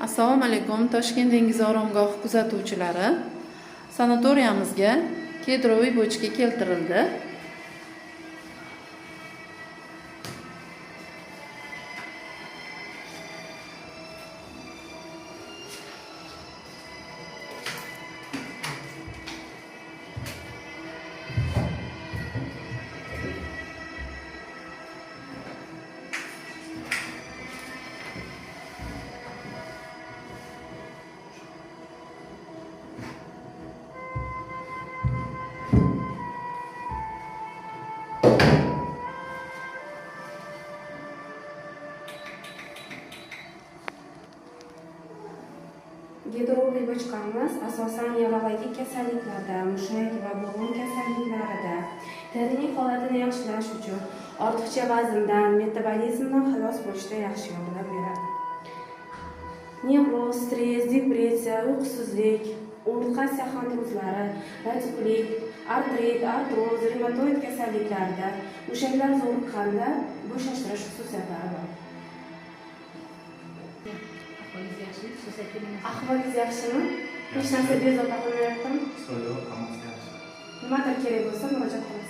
Assalomu alaykum, Toshkent dengiz oromgohi kuzatuvchilari. Sanatoriyamizga kedroviy bochka keltirildi. Gedroviy bochkamiz asosan nevrologik kasalliklarda, mushak va bo'g'in kasalliklarida terining holatini yaxshilash uchun ortiqcha vazndan, metabolizmdan xalos bo'lishda yaxshi yordam beradi. Nevroz, stress, depressiya, uyqusizlik, umurtqa axontiruzlari, radikulit, artrit, artroz, revmatoid kasalliklarida mushaklar zo'riqqanda bo'shashtirish xususiyatlari bor. Ahvolingiz yaxshimi? Hech narsa bezovta qilmayaptimi? Yo'q, hammasi yaxshi. Nimadir kerak bo'lsa murojaat qilasiz.